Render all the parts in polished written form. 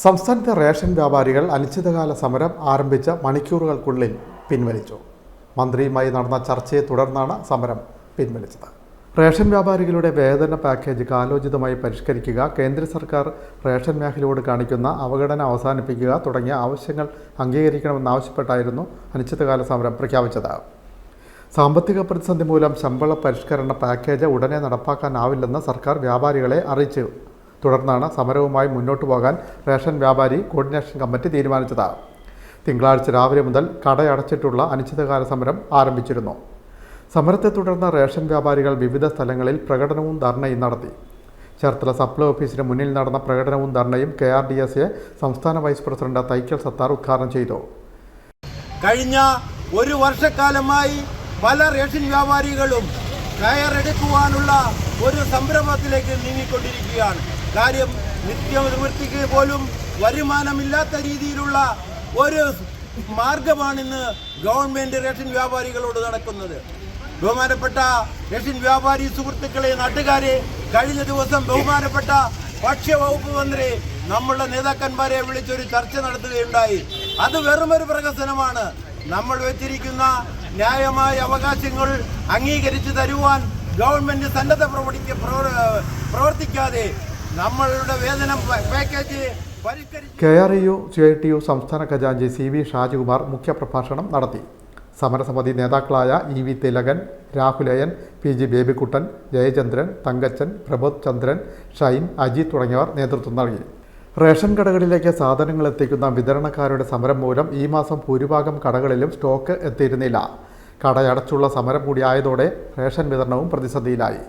സംസ്ഥാനത്തെ റേഷൻ വ്യാപാരികൾ അനിശ്ചിതകാല സമരം ആരംഭിച്ച മണിക്കൂറുകൾക്കുള്ളിൽ പിൻവലിച്ചു. മന്ത്രിയുമായി നടന്ന ചർച്ചയെ തുടർന്നാണ് സമരം പിൻവലിച്ചത്. റേഷൻ വ്യാപാരികളുടെ വേതന പാക്കേജ് കാലോചിതമായി പരിഷ്കരിക്കുക, കേന്ദ്ര സർക്കാർ റേഷൻ മേഖലയോട് കാണിക്കുന്ന അവഗണന അവസാനിപ്പിക്കുക തുടങ്ങിയ ആവശ്യങ്ങൾ അംഗീകരിക്കണമെന്നാവശ്യപ്പെട്ടായിരുന്നു അനിശ്ചിതകാല സമരം പ്രഖ്യാപിച്ചത്. സാമ്പത്തിക പ്രതിസന്ധി മൂലം ശമ്പള പരിഷ്കരണ പാക്കേജ് ഉടനെ നടപ്പാക്കാനാവില്ലെന്ന് സർക്കാർ വ്യാപാരികളെ അറിയിച്ചു. തുടർന്നാണ് സമരവുമായി മുന്നോട്ടു പോകാൻ റേഷൻ വ്യാപാരി കോർഡിനേഷൻ കമ്മിറ്റി തീരുമാനിച്ചത്. തിങ്കളാഴ്ച രാവിലെ മുതൽ കടയടച്ചിട്ടുള്ള അനിശ്ചിതകാല സമരം ആരംഭിച്ചിരുന്നു. സമരത്തെ തുടർന്ന് റേഷൻ വ്യാപാരികൾ വിവിധ സ്ഥലങ്ങളിൽ പ്രകടനവും ധർണയും നടത്തി. ചേർത്തല സപ്ലൈ ഓഫീസിന് മുന്നിൽ നടന്ന പ്രകടനവും ധർണയും KRDSA സംസ്ഥാന വൈസ് പ്രസിഡന്റ് തൈക്കൽ സത്താർ ഉദ്ഘാടനം ചെയ്തു. കഴിഞ്ഞ ഒരു വർഷക്കാലമായി പല റേഷൻ വ്യാപാരികളും കയറെടുക്കുവാനുള്ള ഒരു സംരംഭത്തിലേക്ക് നീങ്ങിക്കൊണ്ടിരിക്കുകയാണ്. കാര്യം നിത്യവൃത്തിക്ക് പോലും വരുമാനമില്ലാത്ത രീതിയിലുള്ള ഒരു മാർഗമാണിന്ന് ഗവൺമെൻറ് റേഷൻ വ്യാപാരികളോട് നടക്കുന്നത്. ബഹുമാനപ്പെട്ട റേഷൻ വ്യാപാരി സുഹൃത്തുക്കളെ, നാട്ടുകാരെ, കഴിഞ്ഞ ദിവസം ബഹുമാനപ്പെട്ട ഭക്ഷ്യവകുപ്പ് മന്ത്രി നമ്മളുടെ നേതാക്കന്മാരെ വിളിച്ചൊരു ചർച്ച നടത്തുകയുണ്ടായി. അത് വെറുമൊരു പ്രഹസനമാണ്. നമ്മൾ വെച്ചിരിക്കുന്ന ന്യായമായ അവകാശങ്ങൾ അംഗീകരിച്ചു തരുവാൻ ഗവൺമെന്റ് സന്നദ്ധ പ്രവർത്തിക്കാതെ നമ്മളുടെ വേതന പാക്കേജ് KREU CITU സംസ്ഥാന ഖജാൻജി CV ഷാജികുമാർ മുഖ്യപ്രഭാഷണം നടത്തി. സമരസമിതി നേതാക്കളായ EV തിലകൻ, രാഹുലയൻ, PG ബേബിക്കുട്ടൻ, ജയചന്ദ്രൻ, തങ്കച്ചൻ, പ്രബോധ് ചന്ദ്രൻ, ഷൈൻ, അജിത് തുടങ്ങിയവർ നേതൃത്വം നൽകി. റേഷൻ കടകളിലേക്ക് സാധനങ്ങൾ എത്തിക്കുന്ന വിതരണക്കാരുടെ സമരം മൂലം ഈ മാസം ഭൂരിഭാഗം കടകളിലും സ്റ്റോക്ക് എത്തിയിരുന്നില്ല. കടയടച്ചുള്ള സമരം കൂടിയായതോടെ റേഷൻ വിതരണവും പ്രതിസന്ധിയിലായി.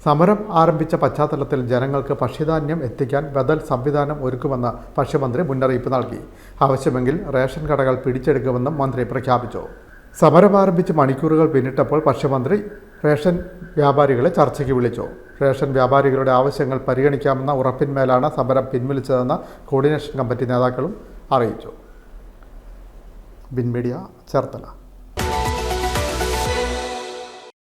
സമരം ആരംഭിച്ച പശ്ചാത്തലത്തിൽ ജനങ്ങൾക്ക് ഭക്ഷ്യധാന്യം എത്തിക്കാൻ ബദൽ സംവിധാനം ഒരുക്കുമെന്ന് ഭക്ഷ്യമന്ത്രി മുന്നറിയിപ്പ് നൽകി. ആവശ്യമെങ്കിൽ റേഷൻ കടകൾ പിടിച്ചെടുക്കുമെന്നും മന്ത്രി പ്രഖ്യാപിച്ചു. സമരം ആരംഭിച്ച് മണിക്കൂറുകൾ പിന്നിട്ടപ്പോൾ ഭക്ഷ്യമന്ത്രി റേഷൻ വ്യാപാരികളെ ചർച്ചയ്ക്ക് വിളിച്ചു. റേഷൻ വ്യാപാരികളുടെ ആവശ്യങ്ങൾ പരിഗണിക്കാമെന്ന ഉറപ്പിന്മേലാണ് സമരം പിൻവലിച്ചതെന്ന് കോർഡിനേഷൻ കമ്മിറ്റി നേതാക്കളും അറിയിച്ചു. Bin media, Cherthala.